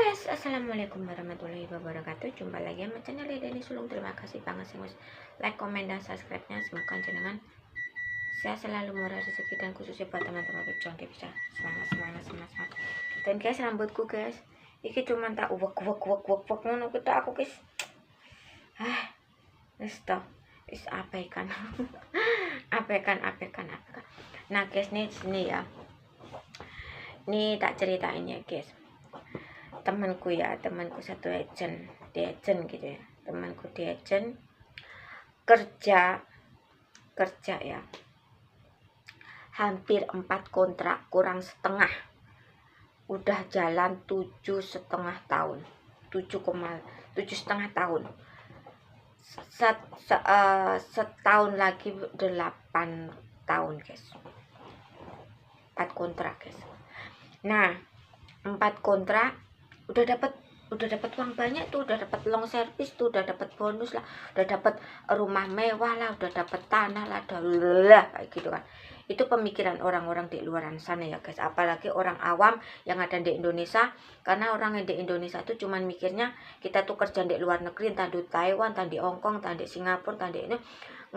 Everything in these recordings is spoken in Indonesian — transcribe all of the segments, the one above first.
Guys, assalamualaikum warahmatullahi wabarakatuh. Jumpa lagi sama channel Deni Sulung. Terima kasih banget sih like, komen, dan subscribe-nya. Semoga jenengan saya selalu murah rezeki dan khususnya buat teman-teman berjuang bisa semangat. Dan guys, rambutku guys, iki cuma tak uwek ngono kita aku guys. Stop. Is abaikan. abaikan. Nah guys, nih ya. Nih tak ceritain ya guys. Temanku satu di agent gitu ya, temanku di agent kerja ya, hampir 4 kontrak kurang setengah, udah jalan 7,5 tahun, 7,5 tahun, setahun lagi 8 tahun guys, 4 kontrak guys. Nah 4 kontrak udah dapat uang banyak tuh, udah dapat long service tuh, udah dapat bonus lah, udah dapat rumah mewah lah, udah dapat tanah lah, kayak gitu kan. Itu pemikiran orang-orang di luaran sana ya guys, apalagi orang awam yang ada di Indonesia. Karena orang yang di Indonesia tuh cuman mikirnya kita tuh kerja di luar negeri, entah di Taiwan, entah di Hongkong, entah di Singapura, entah di ini,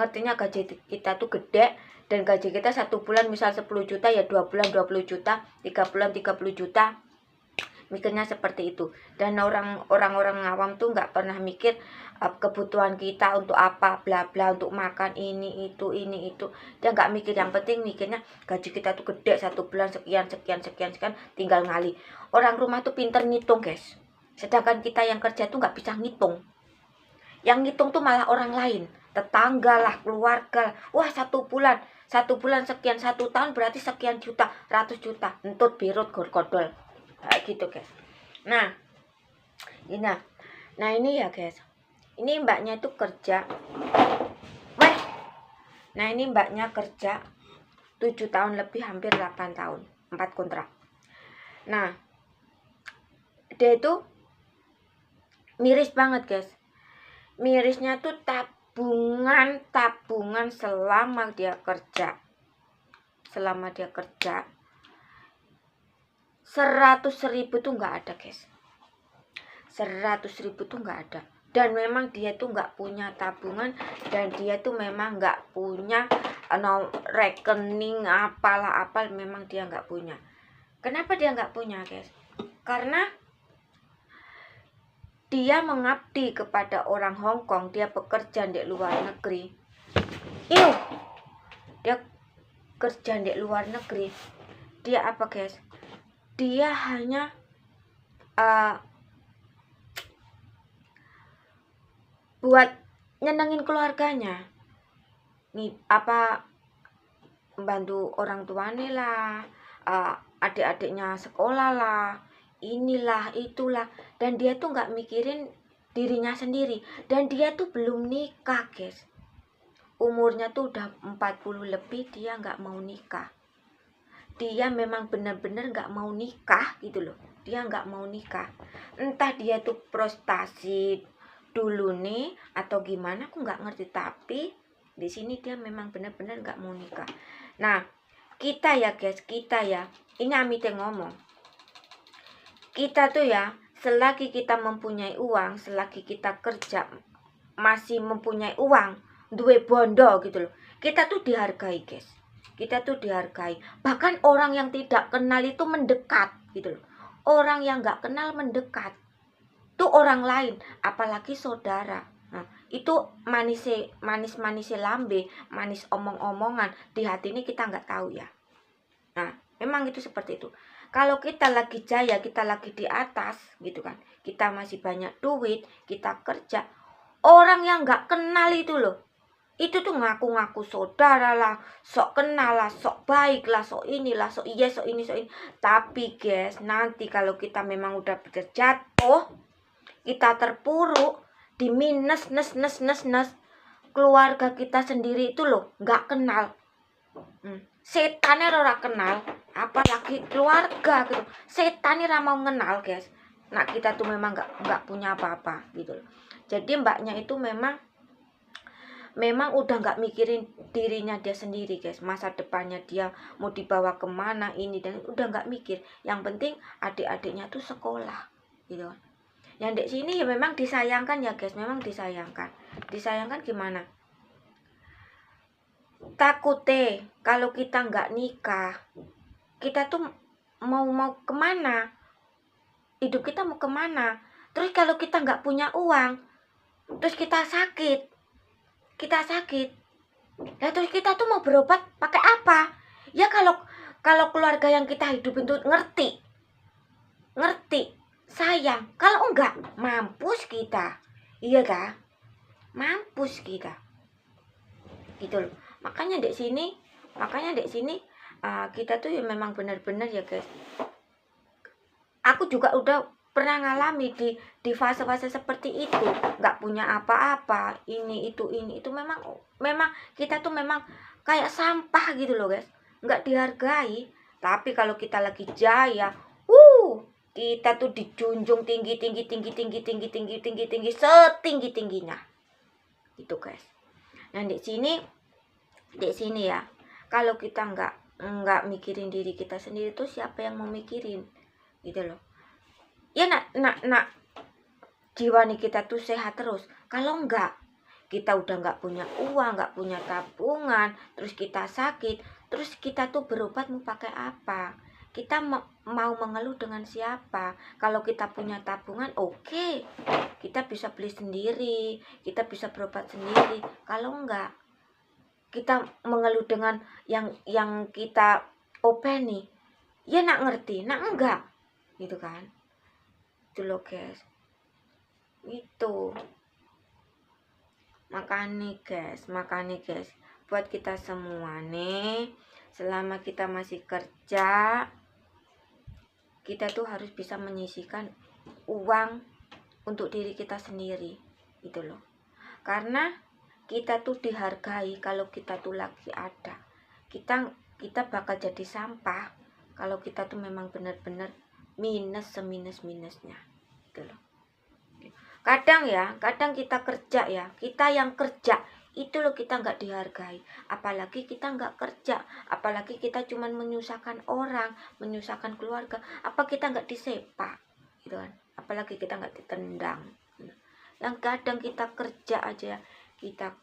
ngertinya gaji kita tuh gede. Dan gaji kita 1 bulan misal 10 juta ya 2 bulan 20 juta, 3 bulan 30 juta, mikirnya seperti itu. Dan orang-orang awam tuh nggak pernah mikir kebutuhan kita untuk apa, bla bla, untuk makan ini itu. Dia nggak mikir, yang penting mikirnya gaji kita tuh gede, 1 bulan sekian, tinggal ngali. Orang rumah tuh pinter ngitung guys, sedangkan kita yang kerja tuh nggak bisa ngitung. Yang ngitung tuh malah orang lain, tetangga lah, keluarga. Wah 1 bulan sekian, 1 tahun berarti sekian juta, ratus juta, entut birut gorkodol kayak gitu guys. Nah ini ya guys, ini mbaknya itu kerja, nah ini mbaknya kerja 7 tahun lebih, hampir 8 tahun, 4 kontrak. Nah dia itu miris banget guys. Mirisnya tuh tabungan selama dia kerja 100.000 tuh nggak ada guys, 100.000 tuh nggak ada. Dan memang dia tuh nggak punya tabungan, dan dia tuh memang nggak punya rekening apalah, memang dia nggak punya. Kenapa dia nggak punya guys? Karena dia mengabdi kepada orang Hongkong, dia bekerja di luar negeri. Dia kerja di luar negeri. Dia apa guys? Dia hanya buat nyenengin keluarganya. Nih membantu orang tuanya lah, adik-adiknya sekolah lah, inilah itulah. Dan dia tuh nggak mikirin dirinya sendiri. Dan dia tuh belum nikah guys, umurnya tuh udah 40 lebih, dia nggak mau nikah. Dia memang benar-benar nggak mau nikah gitu loh. Dia nggak mau nikah, entah dia tuh frustasi dulu nih atau gimana, aku nggak ngerti. Tapi di sini dia memang benar-benar nggak mau nikah. Nah kita ya guys, ini Amite ngomong, kita tuh ya, selagi kita mempunyai uang, selagi kita kerja masih mempunyai uang, duwe bondo gitu loh, kita tuh dihargai guys. Kita tuh dihargai. Bahkan orang yang tidak kenal itu mendekat gitu loh. Orang yang nggak kenal mendekat tuh orang lain, apalagi saudara. Nah itu manis lambe, manis omong-omongan, di hati ini kita nggak tahu ya. Nah memang itu seperti itu. Kalau kita lagi jaya, kita lagi di atas gitu kan, kita masih banyak duit, kita kerja, orang yang nggak kenal itu loh, itu tuh ngaku-ngaku saudara lah, sok kenal lah, sok baik lah, sok inilah, sok iya, sok ini. Tapi guys, nanti kalau kita memang udah jatuh, kita terpuruk, di minus, keluarga kita sendiri itu loh nggak kenal, setannya ora kenal, apalagi keluarga gitu, setannya ora mau kenal guys. Nah kita tuh memang nggak punya apa-apa gitu loh. Jadi mbaknya itu memang udah nggak mikirin dirinya dia sendiri guys, masa depannya dia mau dibawa kemana ini dan udah nggak mikir. Yang penting adik-adiknya tuh sekolah gitu. Yang di sini ya memang disayangkan ya guys, memang disayangkan. Disayangkan gimana? Takutnya kalau kita nggak nikah, kita tuh mau kemana? Hidup kita mau kemana? Terus kalau kita nggak punya uang, terus kita sakit, ya terus kita tuh mau berobat pakai apa? Ya kalau keluarga yang kita hidupin tuh ngerti, sayang. Kalau enggak, mampus kita. Iya kah? Mampus kita. Gitu loh. Makanya di sini kita tuh ya memang benar-benar ya guys. Aku juga udah pernah ngalami di fase-fase seperti itu, nggak punya apa-apa, ini itu memang kita tuh memang kayak sampah gitu loh guys, nggak dihargai. Tapi kalau kita lagi jaya, kita tuh dijunjung tinggi setinggi tingginya, gitu guys. Nah di sini ya, kalau kita nggak mikirin diri kita sendiri tuh siapa yang mau mikirin, gitu loh. Ya nak jiwa nih kita tuh sehat terus. Kalau enggak, kita udah nggak punya uang, nggak punya tabungan, terus kita sakit, terus kita tuh berobat mau pakai apa? Kita mau mengeluh dengan siapa? Kalau kita punya tabungan, oke, kita bisa beli sendiri, kita bisa berobat sendiri. Kalau enggak, kita mengeluh dengan yang kita openi, ya nak ngerti, nak enggak, gitu kan? Itu loh guys, itu makanya guys, buat kita semua nih, selama kita masih kerja, kita tuh harus bisa menyisihkan uang untuk diri kita sendiri, gitu loh. Karena kita tuh dihargai kalau kita tuh lagi ada. Kita bakal jadi sampah kalau kita tuh memang benar-benar minus seminus-minusnya, gitu loh. Kadang kita kerja ya, kita yang kerja itu loh kita nggak dihargai. Apalagi kita nggak kerja, apalagi kita cuman menyusahkan orang, menyusahkan keluarga, apa kita nggak disepak, gitu kan? Apalagi kita nggak ditendang. Yang kadang kita kerja aja, kita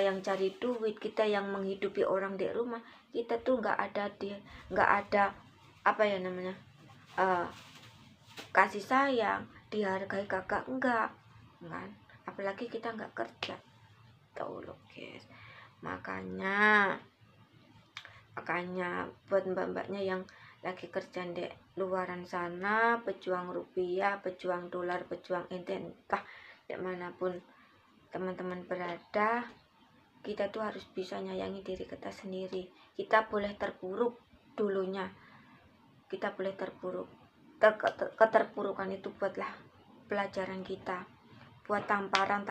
yang cari duit, kita yang menghidupi orang di rumah, kita tuh nggak ada apa ya namanya, kasih sayang, dihargai kakak enggak kan? Apalagi kita nggak kerja, tahu loh guys. Makanya buat mbak-mbaknya yang lagi kerja di luaran sana, pejuang rupiah, pejuang dolar, pejuang entah dimanapun teman-teman berada, kita tuh harus bisa nyayangi diri kita sendiri. Kita boleh terpuruk dulunya, kita boleh terpuruk, keterpurukan itu buatlah pelajaran kita, buat tamparan,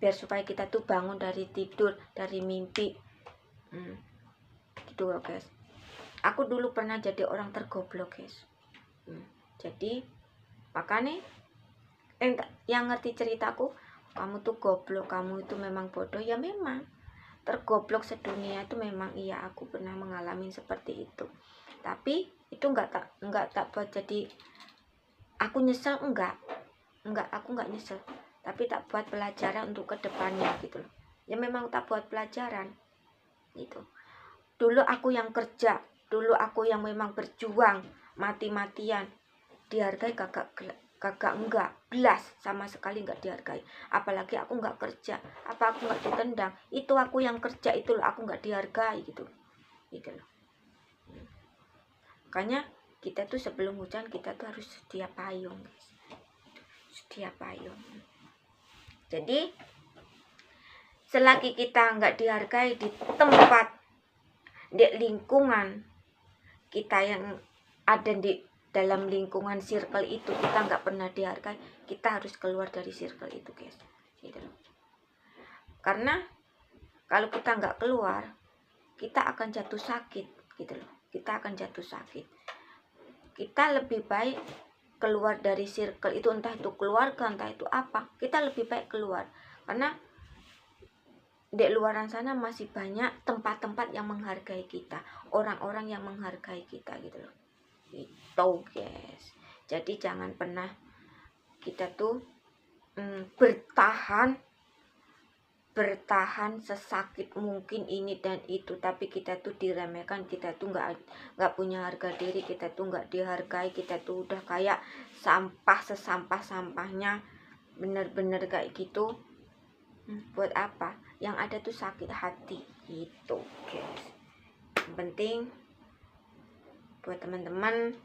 biar supaya kita tuh bangun dari tidur, dari mimpi, gitu loh guys. Aku dulu pernah jadi orang tergoblok guys. Jadi makanya yang ngerti ceritaku, kamu tuh goblok, kamu itu memang bodoh, ya memang tergoblok sedunia itu memang iya, aku pernah mengalami seperti itu. Tapi itu enggak tak buat jadi aku nyesel, enggak, aku enggak nyesel, tapi tak buat pelajaran untuk kedepannya, gitu loh. Ya memang tak buat pelajaran gitu. Dulu aku yang kerja, dulu aku yang memang berjuang mati-matian, dihargai kagak enggak, belas sama sekali enggak dihargai. Apalagi aku enggak kerja, apa aku enggak ditendang, itu aku yang kerja, itu loh aku enggak dihargai, gitu loh. Makanya kita tuh sebelum hujan kita tuh harus sedia payung guys, sedia payung. Jadi selagi kita nggak dihargai di tempat, di lingkungan kita yang ada di dalam lingkungan circle itu, kita nggak pernah dihargai, kita harus keluar dari circle itu guys, gitu loh. Karena kalau kita nggak keluar, kita akan jatuh sakit, gitu loh. Kita akan jatuh sakit. Kita lebih baik keluar dari circle itu, entah itu keluarga, entah itu apa, kita lebih baik keluar. Karena di luaran sana masih banyak tempat-tempat yang menghargai kita, orang-orang yang menghargai kita, gitu loh. gitu guys. Jadi jangan pernah kita tuh bertahan sesakit mungkin ini dan itu, tapi kita tuh diremehkan, kita tuh nggak punya harga diri, kita tuh nggak dihargai, kita tuh udah kayak sampah, sesampah-sampahnya, bener-bener kayak gitu. Buat apa? Yang ada tuh sakit hati gitu guys. Yang penting buat teman-teman,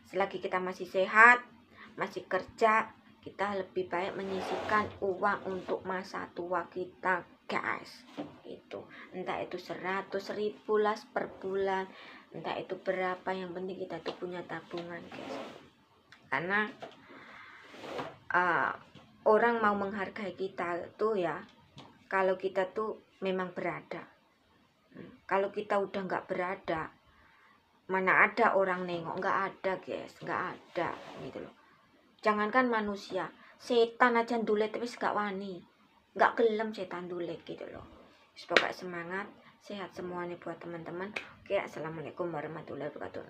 selagi kita masih sehat, masih kerja, kita lebih baik menyisihkan uang untuk masa tua kita guys. Itu entah itu 100.000 lah per bulan, entah itu berapa, yang penting kita tuh punya tabungan guys. Karena orang mau menghargai kita tuh ya kalau kita tuh memang berada. Kalau kita udah nggak berada, mana ada orang nengok? Nggak ada guys, nggak ada gitu loh. Jangankan manusia, setan aja ndulet wis gak wani, gak gelem setan ndulet gitu loh. Pokoknya semangat, sehat semuanya buat teman-teman. Oke, assalamualaikum warahmatullahi wabarakatuh.